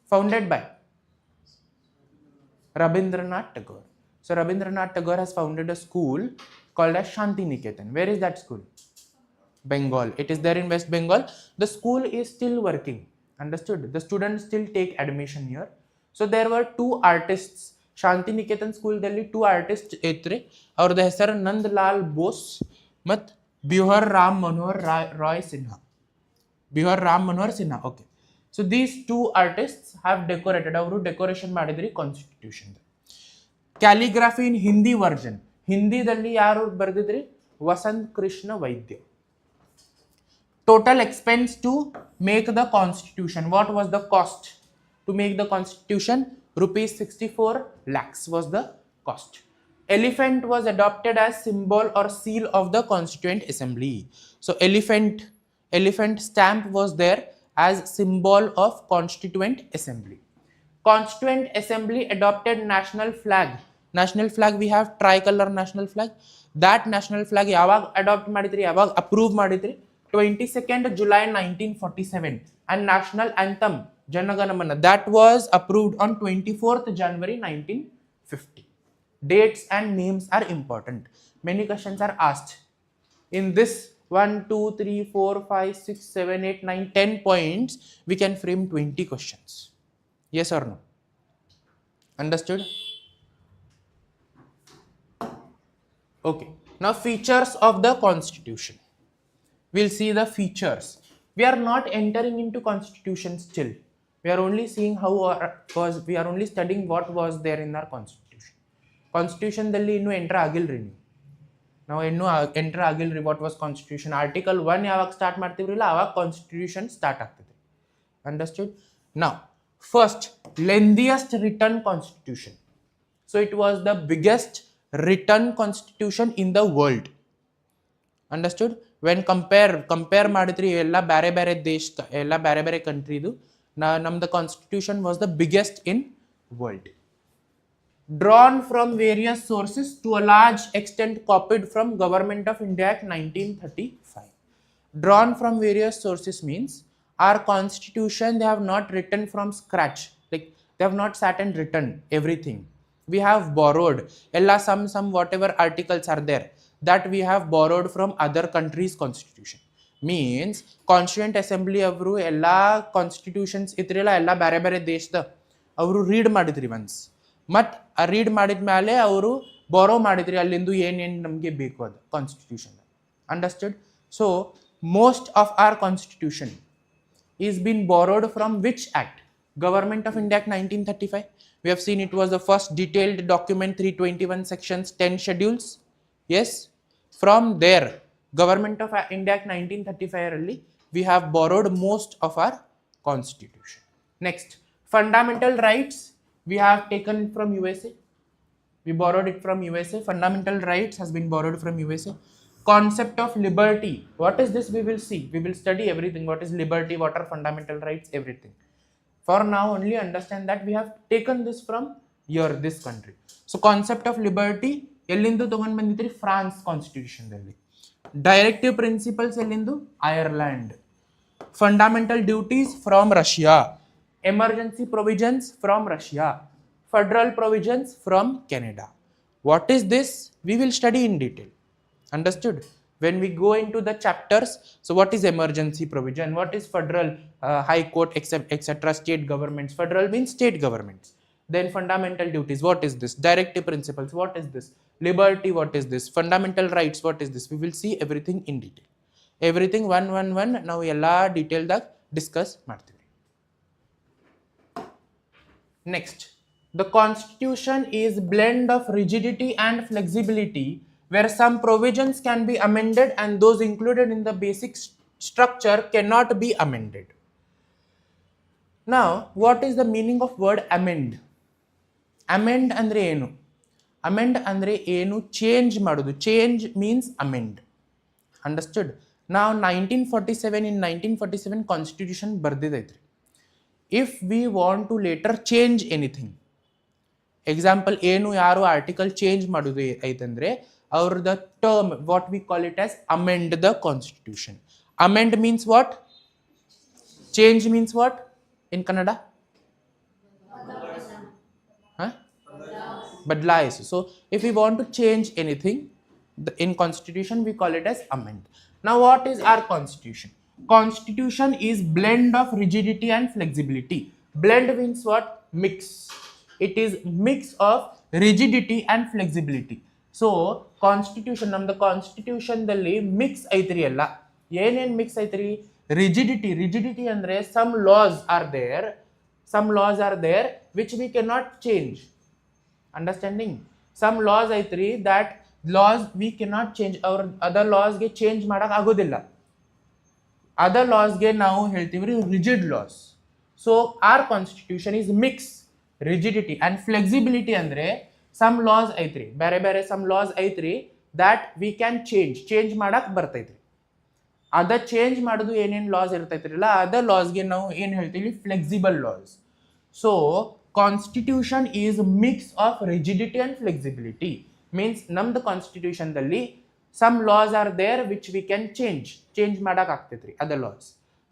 Founded by Rabindranath Tagore. So Rabindranath Tagore has founded a school called as Shanti Niketan. Where is that school? Bengal. It is there in West Bengal. The school is still working. Understood? The students still take admission here. So there were 2 artists. Shanti Niketan school dalli 2 artists itre. Avrada hesaru Nandlal Bose mat Bihar Ram Manohar Roy Sinha. Bihar Ram Manohar Sinha. Okay. So these two artists have decorated. Avaru decoration ಮಾಡಿದ್ರಿ Constitution. Calligraphy in Hindi version. ಹಿಂದಿದಲ್ಲಿ ಯಾರು ಬರೆದಿದ್ರಿ? ವಸಂತ್ ಕೃಷ್ಣ ವೈದ್ಯ. Total expense to make the Constitution. What was the cost to make the Constitution? Rupees 64 lakhs was the cost. Elephant was adopted as symbol or seal of the Constituent Assembly. So elephant stamp was there as symbol of Constituent Assembly. Constituent Assembly adopted national flag. National flag, we have tricolor national flag. That national flag yavag adopt madidri, yavag approve madidri? 22nd July 1947. And national anthem Jana Gana Mana, that was approved on 24th January 1950. Dates and names are important. Many questions are asked. In this 1, 2, 3, 4, 5, 6, 7, 8, 9, 10 points, we can frame 20 questions. Yes or no? Understood? Okay. Now features of the Constitution. We'll see the features. We are not entering into Constitution still. We are only seeing we are only studying what was there in our Constitution. Constitution dalli innu enter agilri ನೀವು. ನಾವು ಇನ್ನೂ enter ಆಗಿಲ್ರಿ. What was constitution? Article 1 ಯಾವಾಗ start ಮಾಡ್ತೀವ್ರಿಲ್ಲ ಅವಾಗ constitution start ಆಗ್ತದೆ. Understood? Now first lengthiest written constitution. So it was the biggest written constitution in the world. Understood? When compare ಮಾಡಿದ್ರಿ ಎಲ್ಲ ಬೇರೆ ಬೇರೆ ದೇಶ, ಎಲ್ಲ ಬೇರೆ ಬೇರೆ ಕಂಟ್ರಿದು, ನಮ್ದು constitution was the biggest in world. Drawn from various sources, to a large extent copied from Government of India Act 1935. Drawn from various sources means our constitution they have not written from scratch, like they have not sat and written everything. We have borrowed some whatever articles are there that we have borrowed from other countries' constitution. Means Constituent Assembly avru ella constitutions itrilla ella bare bare deshda avru read madidri once. ಮತ್ read ಮಾಡಿದ ಮೇಲೆ ಅವರು ಬಾರೋ ಮಾಡಿದ್ರಿ ಅಲ್ಲಿಂದು ಏನೇನು ನಮಗೆ ಬೇಕು ಅದು constitution. Understood? So most of our constitution is been borrowed from which act? Government of India act 1935. We have seen it was the first detailed document, 321 sections, 10 schedules. Yes, from there government of India act 1935 ಅಲ್ಲಿ we have borrowed most of our constitution. Next, fundamental rights we have taken from USA. We borrowed it from USA. Fundamental rights has been borrowed from USA. Concept of liberty. What is this? We will see. We will study everything. What is liberty? What are fundamental rights? Everything. For now, only understand that we have taken this from this country. So, concept of liberty. Ellindu togon banditri France Constitution dalli. Directive principles ellindu Ireland. Fundamental duties from Russia. Emergency provisions from Russia, federal provisions from Canada. What is this? We will study in detail. Understood? When we go into the chapters, so what is emergency provision? What is federal, high court, etc. State governments. Federal means state governments. Then fundamental duties. What is this? Directive principles. What is this? Liberty. What is this? Fundamental rights. What is this? We will see everything in detail. Everything one. Now ella detail ದಾಗ discuss ಮಾಡ್ತೀವಿ. Next, the Constitution is blend of rigidity and flexibility, where some provisions can be amended and those included in the basic structure cannot be amended. Now, what is the meaning of word amend? Amend andre enu? Amend andre enu? Change madudu. Change means amend. Understood? Now, 1947, in 1947 Constitution ಬರ್ದಿದೈತ್ರಿ. If we want to later change anything, example ಏನು ಯಾರು article change ಮಾಡೋದು ಐತಂದ್ರೆ ಅವ್ರದ term, what we call it as amend the constitution. Amend means what? Change means what in Kannada? ಬದಲಾಯಿಸು. So if we want to change anything in constitution we call it as amend. Now what is our constitution? Constitution is blend of rigidity and flexibility. Blend means what? Mix. It is mix of rigidity and flexibility. So constitution ನಮ್ದು ಕಾನ್ಸ್ಟಿಟ್ಯೂಷನ್ದಲ್ಲಿ mix ಐತ್ರಿ ಎಲ್ಲ. ಏನೇನು mix ಐತ್ರಿ? Rigidity ಅಂದ್ರೆ some laws are there which we cannot change. Understanding? Some laws ಐತ್ರಿ that laws we cannot change, or other laws ಗೆ change ಮಾಡಕ್ ಆಗೋದಿಲ್ಲ. ಅದರ್ ಲಾಸ್ಗೆ ನಾವು ಹೇಳ್ತೀವಿ rigid laws. So our constitution is mix rigidity and flexibility. ಅಂದ್ರೆ some laws ಐತ್ರಿ, ಬೇರೆ ಸಮ್ ಲಾಸ್ ಐತ್ರಿ ದ್ಯಾಟ್ ವಿ ಕ್ಯಾನ್ ಚೇಂಜ್ ಮಾಡಕ್ ಬರ್ತೈತ್ರಿ. ಅದ ಚೇಂಜ್ ಮಾಡೋದು ಏನೇನು ಲಾಸ್ ಇರ್ತೈತ್ರಿಲ್ಲ ಅದ ಲಾಸ್ಗೆ ನಾವು ಏನು ಹೇಳ್ತೀವಿ? Flexible loss. So constitution is mix of rigidity and flexibility. Means ನಮ್ದು ಕಾನ್ಸ್ಟಿಟ್ಯೂಷನ್ದಲ್ಲಿ some laws are there which we can change ಮಾಡಕ್ ಆಗ್ತೈತ್ರಿ ಅದ loss.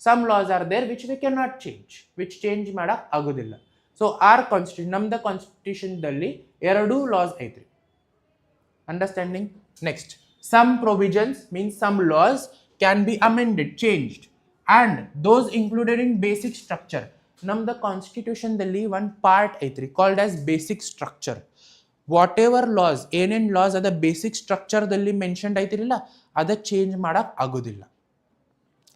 some laws are there which we cannot change ಮಾಡಕ್ ಆಗೋದಿಲ್ಲ. ಸೊ ಆರ್ ಕಾನ್ಸ್ಟಿಟ್ಯೂಷನ್ ನಮ್ದ ಕಾನ್ಸ್ಟಿಟ್ಯೂಷನ್ದಲ್ಲಿ ಎರಡೂ loss ಐತ್ರಿ. Understanding? Next, some provisions means some laws can be amended, changed, and those included in basic structure. ನಮ್ದ ಕಾನ್ಸ್ಟಿಟ್ಯೂಷನ್ದಲ್ಲಿ ಒಂದು ಪಾರ್ಟ್ ಐತ್ರಿ called as basic structure. What ever loss, ಏನೇನು loss ಅದ ಬೇಸಿಕ್ ಸ್ಟ್ರಕ್ಚರ್ದಲ್ಲಿ ಮೆನ್ಷನ್ಡ್ ಐತಿರಲ್ಲ ಅದ change ಮಾಡಕ್ ಆಗೋದಿಲ್ಲ.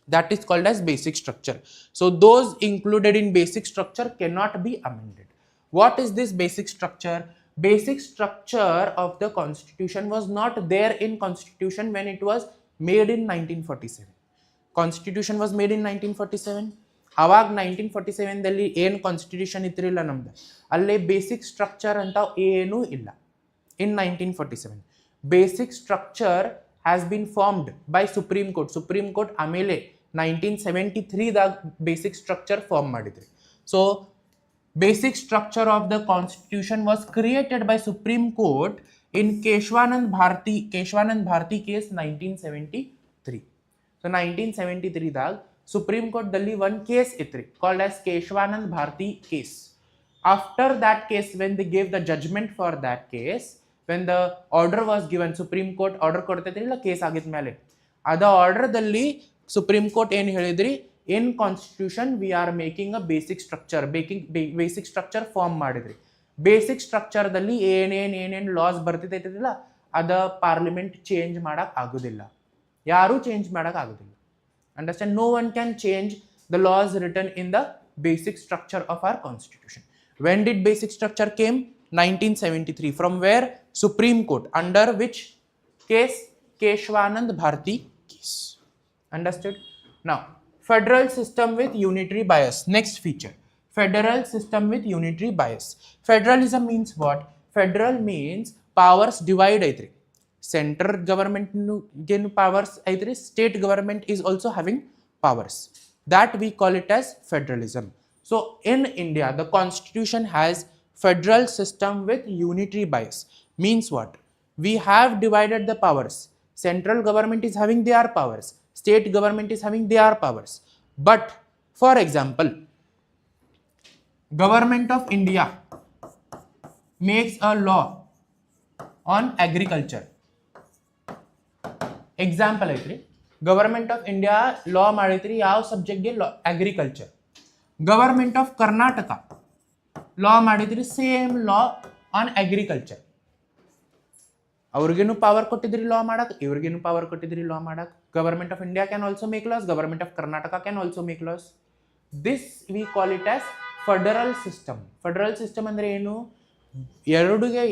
that is called as basic structure. So those included in basic structure cannot be amended. What is this basic structure? Basic structure of the constitution was not there in constitution when it was made in 1947. Constitution was made in 1947. ಅವಾಗ 1947ದಲ್ಲಿ ಏನು constitution ಇತ್ತಿರಲಿಲ್ಲ ನಮ್ದು, ಅಲ್ಲೇ basic structure ಅಂತ ಏನೂ ಇಲ್ಲ. In 1947 basic structure has been formed by supreme court ಆಮೇಲೆ 1973ದಾಗ basic structure form ಮಾಡಿದ್ರಿ. So basic structure of the constitution was created by supreme court in Keshavananda Bharati case 1973. So 1973ದಾಗ ಸುಪ್ರೀಂ ಕೋರ್ಟ್ದಲ್ಲಿ ಒಂದು ಕೇಸ್ ಇತ್ರಿ called as Keshavananda Bharati case. After that case when they gave the judgment for that case, when the order was given, supreme court order ಕೊಡ್ತೈತ್ರಿಲ್ಲ case ಆಗಿದ್ಮೇಲೆ, ಅದ ಆರ್ಡರ್ದಲ್ಲಿ supreme court ಏನು ಹೇಳಿದ್ರಿ? In constitution we are making a basic structure form ಮಾಡಿದ್ರಿ. Basic ಸ್ಟ್ರಕ್ಚರ್ದಲ್ಲಿ ಏನೇನು laws ಬರ್ತಿದ್ದಿಲ್ಲ ಅದ ಪಾರ್ಲಿಮೆಂಟ್ ಚೇಂಜ್ ಮಾಡಕ್ ಆಗೋದಿಲ್ಲ, ಯಾರೂ ಚೇಂಜ್ ಮಾಡಕ್ ಆಗೋದಿಲ್ಲ. Understand? No one can change the laws written in the basic structure of our constitution. When did basic structure came? 1973. From where? Supreme Court. Under which case? Keshwanand Bharati case. Understood? Now, federal system with unitary bias. Next feature. Federal system with unitary bias. Federalism means what? Federal means powers divide either. Central government gain powers either, state government is also having powers. That we call it as federalism. So in India, the constitution has federal system with unitary bias. Means what? We have divided the powers. Central government is having their powers, state government is having their powers. But for example, government of India makes a law on agriculture. Example ಐತ್ರಿ, government of India law ಮಾಡೈತ್ರಿ ಯಾವ ಸಬ್ಜೆಕ್ಟ್ಗೆ? Law agriculture. Government of Karnataka law ಮಾಡಿದ್ರಿ same law on agriculture. ಅವ್ರಿಗೇನು power ಕೊಟ್ಟಿದ್ರಿ law ಮಾಡಕ್, ಇವ್ರಿಗೇನು power ಕೊಟ್ಟಿದ್ರಿ ಲಾ ಮಾಡಕ್. Government of India can also make laws, government of Karnataka can also make laws. This we call it as federal system. Federal system ಅಂದ್ರೆ ಏನು? ಎರಡುಗೆ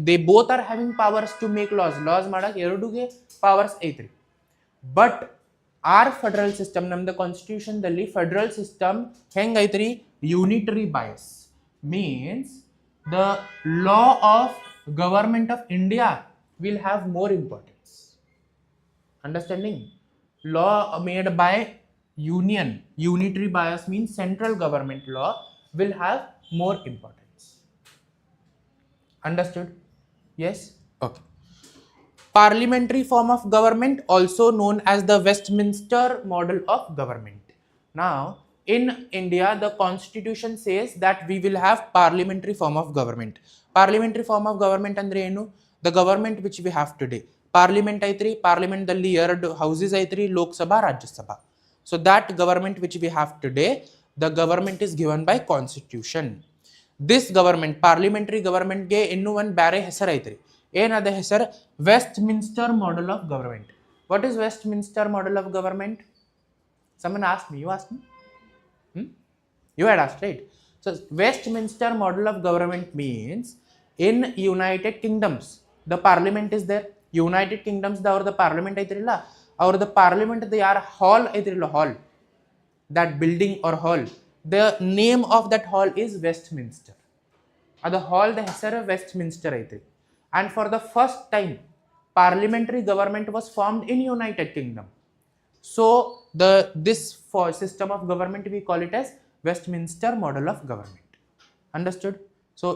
they both are having powers to make laws ಮಾಡಕ್ ಎರಡುಗೆ powers ಐತ್ರಿ. But our federal system, ನಮ್ದು ಕಾನ್ಸ್ಟಿಟ್ಯೂಷನ್ದಲ್ಲಿ federal system ಹೆಂಗ್ ಐತ್ರಿ? Unitary bias. Means the law of government of India will have more importance. Understanding? Law made by union, unitary bias means central government law will have more importance. Understood? Yes? Okay. Parliamentary form of government, also known as the Westminster model of government. Now, in India, the constitution says that we will have parliamentary form of government. Parliamentary form of government andre enu? The government which we have today. Parliament aitri, parliament dalli ಎರಡು houses aitri, Lok Sabha, Rajya Sabha. So that government which we have today, the government is given by constitution. This government, parliamentary ಗವರ್ಮೆಂಟ್ಗೆ ಇನ್ನೂ ಒಂದು ಬೇರೆ ಹೆಸರು ಐತ್ರಿ. ಏನದ ಹೆಸರು Westminster model of government. What is Westminster model of government? Someone asked me, you asked me? You had asked, right? So Westminster model of government means in United Kingdoms the parliament is there. United Kingdoms the parliament ಐತ್ರಿಲ್ಲ, ಅವ್ರದ್ದು parliament ಯಾರ hall ಐತ್ರಿಲ್ಲ, hall, that building or hall, the name of that hall is Westminster. ಅದು hall the ಹೆಸರು Westminster ಐತ್ರಿ. And for the first time parliamentary government was formed in United Kingdom. So this system of government we call it as Westminster model of government. Understood? So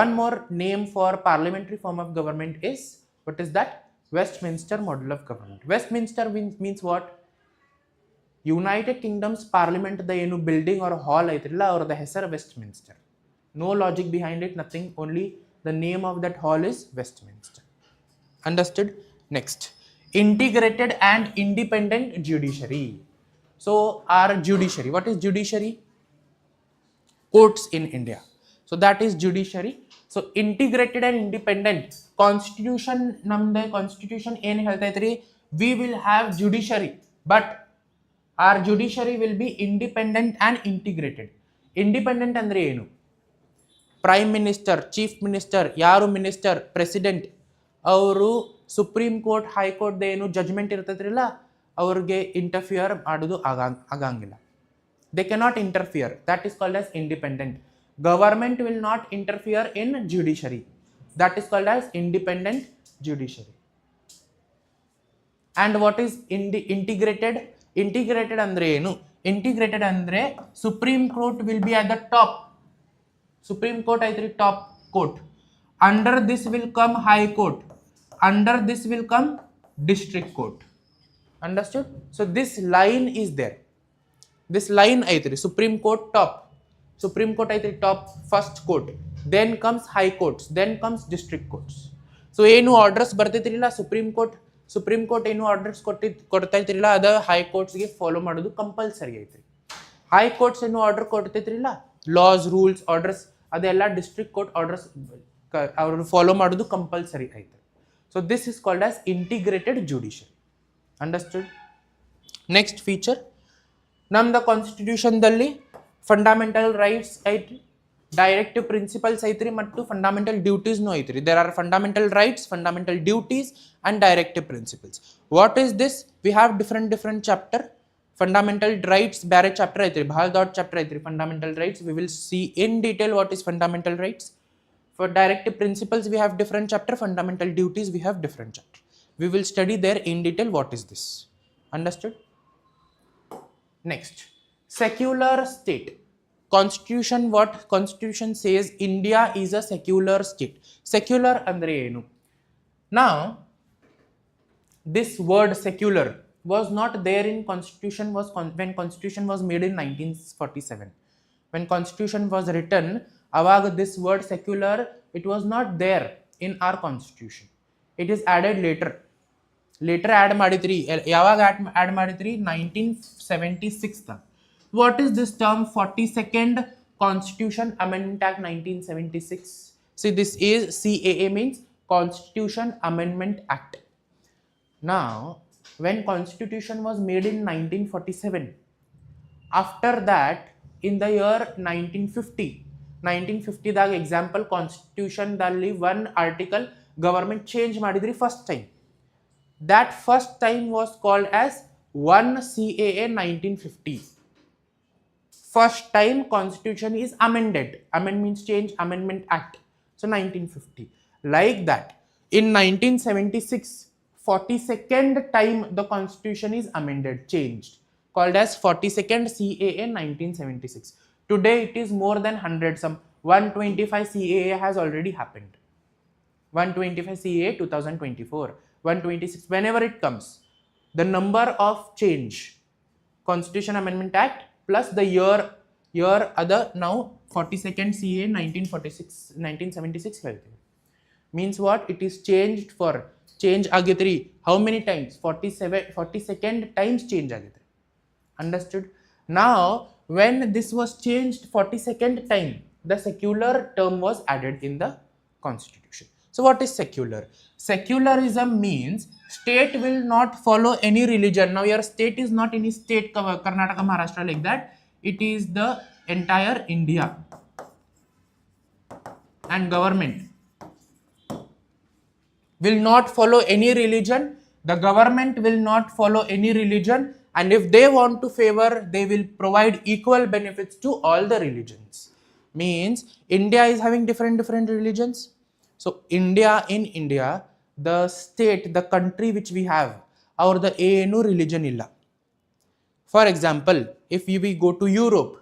one more name for parliamentary form of government is, what is that? Westminster model of government. Westminster means what? United Kingdom's parliament the ಏನು building or hall ಐತಿರಲ್ಲ ಅವ್ರದ ಹೆಸರು Westminster. No logic behind it, nothing, only the name of that hall is Westminster. Understood? Next, integrated and independent judiciary. So our judiciary, what is judiciary? Courts in India. So that is judiciary. So integrated and independent. Constitution namde constitution ಏನು ಹೇಳ್ತೈತ್ರಿ? We will have judiciary, but our judiciary will be independent and integrated. Independent ಅಂದ್ರೆ ಏನು? Prime minister, chief minister, ಯಾರು minister, president, ಅವರು supreme court, high court ಏನು judgement ಇರ್ತೈತ್ರಿಲ್ಲ ಅವ್ರಿಗೆ interfere ಮಾಡೋದು ಆಗಂಗಿಲ್ಲ. They cannot interfere. That is called as independent. Government will not interfere in judiciary. That is called as independent judiciary. And what is integrated? Integrated andre enu? Integrated andre Supreme Court will be at the top. Supreme Court aitri top court. Under this will come High Court. Under this will come District Court. Understood? So this line is there. This line aitri Supreme Court top. Supreme Court aitri top, first court. Then comes High Courts. Then comes District Courts. So ಏನು orders ಬರ್ತೈತಿರಲ್ಲ supreme court ಏನು orders ಕೊಡ್ತೈತಿರಲ್ಲ ಅದ high ಕೋರ್ಟ್ಸ್ಗೆ follow ಮಾಡೋದು compulsory ಐತ್ರಿ. High courts ಏನು order ಕೊಡ್ತೈತಿರಲ್ಲ ಲಾಸ್, ರೂಲ್ಸ್, ಆರ್ಡರ್ಸ್ ಅದೆಲ್ಲ ಡಿಸ್ಟ್ರಿಕ್ಟ್ ಕೋರ್ಟ್ ಆರ್ಡರ್ಸ್ ಅವರು ಫಾಲೋ ಮಾಡೋದು ಕಂಪಲ್ಸರಿ ಐತೆ. So this is called as integrated judiciary. Understood? Next feature, ನಮ್ದು ಕಾನ್ಸ್ಟಿಟ್ಯೂಷನ್ದಲ್ಲಿ ಫಂಡಮೆಂಟಲ್ ರೈಟ್ಸ್ ಐತ್ರಿ, ಡೈರೆಕ್ಟಿವ್ ಪ್ರಿನ್ಸಿಪಲ್ಸ್ ಐತ್ರಿ ಮತ್ತು ಫಂಡಮೆಂಟಲ್ ಡ್ಯೂಟೀಸ್ನು ಐತ್ರಿ. There are fundamental rights, fundamental duties and directive principles. What is this? We have different chapter. Fundamental rights bare chapter aitri, bahal dot chapter aitri. Fundamental rights we will see in detail what is fundamental rights. For directive principles we have different chapter. Fundamental duties we have different chapter. We will study there in detail what is this. Understood? Next, secular state. Constitution, what Constitution says, India is a secular state. Secular andre enu? Now this word secular was not there in constitution when constitution was made in 1947. When constitution was written, avag this word secular, it was not there in our constitution. It is added later add maditri. Yavag add maditri? 1976 ta. What is this term? 42nd Constitution Amendment Act 1976. See, this is CAA, means Constitution Amendment Act. Now, when Constitution was made in 1947, after that, in the year 1950 ದಾಗ example Constitution ದಲ್ಲಿ one article government change ಮಾಡಿದ್ರಿ first time. That first time was called as 1 CAA 1950. First time Constitution is amended. Amend means change, Amendment Act. So 1950. Like that, in 1976, 42nd time the Constitution is amended, changed, called as 42nd CAA 1976. Today it is more than 100. Some 125 CAA has already happened. 125 CAA 2024, 126, whenever it comes, the number of change, Constitution Amendment Act plus the year other, now 42nd CAA 1976 means what? It is changed for change agitri. How many times? 42nd times change agitri. Understood? Now when this was changed 42nd time, the secular term was added in the constitution. So what is secular? Secularism means state will not follow any religion. Now your state is not any state, Karnataka, Maharashtra like that. It is the entire India. And government will not follow any religion. The government will not follow any religion. And if they want to favor, they will provide equal benefits to all the religions. Means India is having different religions. So in India, the state, the country which we have, or the ANU religion illa. For example, if we go to Europe,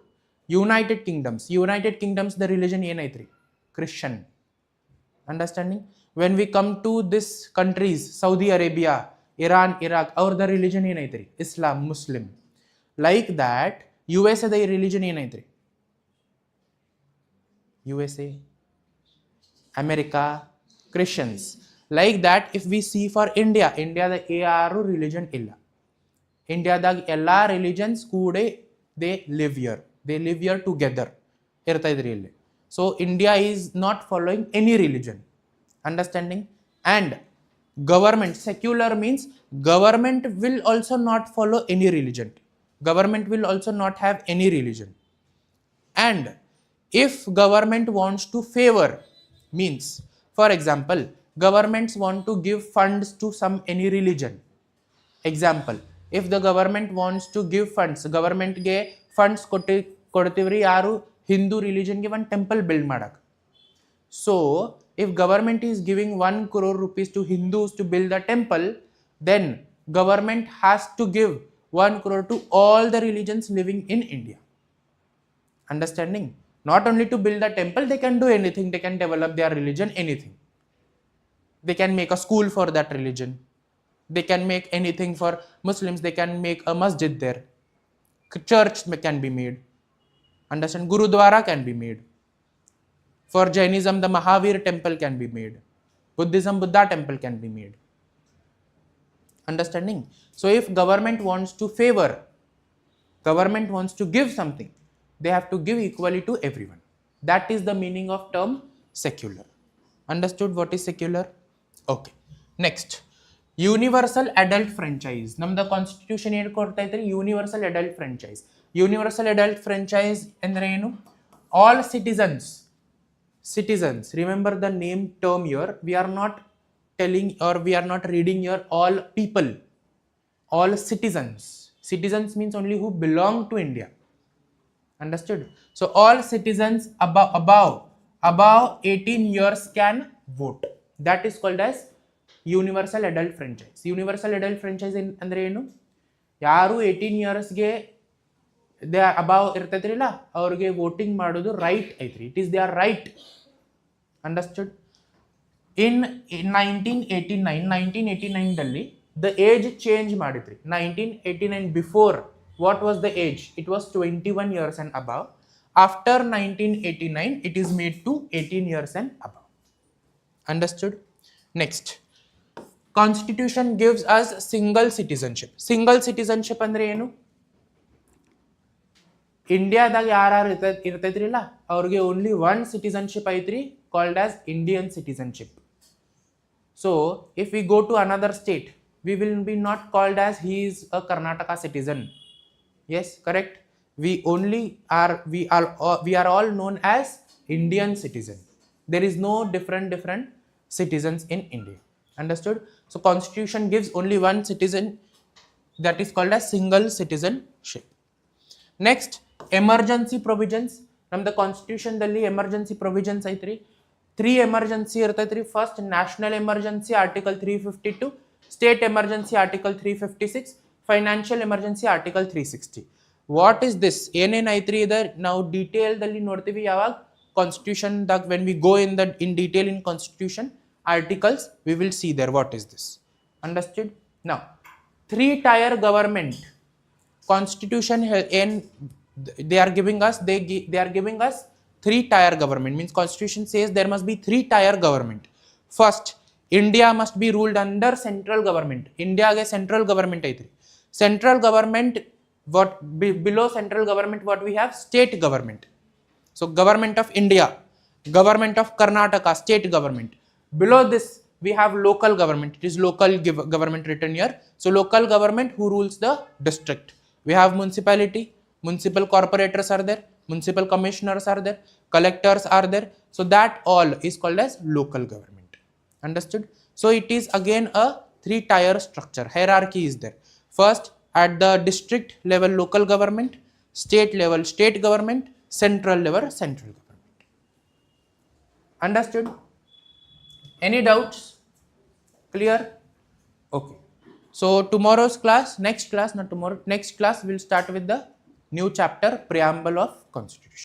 United Kingdoms, the religion ಏನಾಯ್ತ್ರಿ? Christian. Understanding? When we come to this countries, Saudi Arabia, Iran, Iraq, or the religion ಏನಾಯ್ತ್ರಿ? Islam, Muslim. Like that, USA the religion ಏನಾಯ್ತ್ರಿ? USA, America, Christians. Like that, if we see for India the ARU religion illa. India the ella religions kude they live here. They live here together. So India is not following any religion. Understanding? And government, secular means government will also not follow any religion. Government will also not have any religion. And if government wants to favor, means for example, governments want to give funds to any religion. Example, if the government wants to give funds, government ge funds ಕೊಡ್ತೀವ್ರಿ ಯಾರು ಹಿಂದೂ ರಿಲಿಜನ್ಗೆ ಒಂದು temple build ಮಾಡಕ್ಕೆ. So if government is giving 1 crore rupees to Hindus to build a temple, then government has to give 1 crore to all the religions living in India. Understanding? Not only to build a temple, they can do anything. They can develop their religion, anything. They can make a school for that religion. They can make anything for Muslims. They can make a masjid there. Church can be made. Understand? Gurudwara can be made. For Jainism, the Mahavir temple can be made. Buddhism, Buddha temple can be made. Understanding? So if government wants to favor, government wants to give something, they have to give equally to everyone. That is the meaning of term secular. Understood what is secular? Okay. Next, universal adult franchise. Namda constitution ಏನು ಕೊಡ್ತಾ ಇದ್ರೆ universal adult franchise. Universal adult franchise ಅಂದ್ರೆ ಏನು? All citizens. Remember the name term here. We are not telling or we are not reading here all people. All citizens. Citizens means only who belong to India. Understood? So all citizens above 18 years can vote. That is called as universal adult franchise. Universal adult franchise ಅಂದ್ರೆ ಏನು? ಯಾರು 18 years ಗೆ they above ಇರ್ತೈತ್ರಿಲ್ಲ ಅವ್ರಿಗೆ voting ಮಾಡೋದು right ಐತ್ರಿ. It is their right. Understood? In 1989 ದಲ್ಲಿ the age change ಮಾಡಿದ್ರಿ. 1989 before what was the age? It was 21 years and above. After 1989 it is made to 18 years and above. Understood? Next, constitution gives us single citizenship. Single citizenship ಅಂದ್ರೆ ಏನು? ಇಂಡಿಯಾದಾಗ ಯಾರು ಇರ್ತೈತ್ರಿಲ್ಲ ಅವ್ರಿಗೆ only one citizenship ಐತ್ರಿ, called as Indian citizenship. So if we go to another state, we will be not called as he is a Karnataka citizen. Yes, correct. We are all known as Indian citizen. There is no different citizens in India. Understood? So constitution gives only one citizen, that is called as single citizenship. Next, emergency provisions. Namda constitution dalli emergency provisions aitri. 3 emergency irtaitri. First, national emergency article 352, state emergency article 356, financial emergency article 360. What is this? ಏನೇನ್ ಐತ್ರಿ ಇದೆ ನಾವು detail ದಲ್ಲಿ ನೋಡ್ತೀವಿ ಯಾವಾಗ constitution ದಾಗ. when we go in detail in constitution articles, we will see there what is this. Understood? Now 3-tier government constitution they are giving us 3-tier government. Means constitution says there must be 3-tier government. First, India must be ruled under central government. India ge central government ಐತ್ರಿ. Central government, what below central government what we have? State government. So government of India, government of Karnataka, state government, Below this, we have local government. It is local government written here. So local government who rules the district. We have municipality, municipal corporators are there, municipal commissioners are there, collectors are there. So that all is called as local government. Understood? So it is again a 3-tier structure. Hierarchy is there. First, at the district level, local government, state level, state government, central level, central government. Understood? Any doubts? Clear? Okay. So tomorrow's class, next class, we'll start with the new chapter, Preamble of Constitution.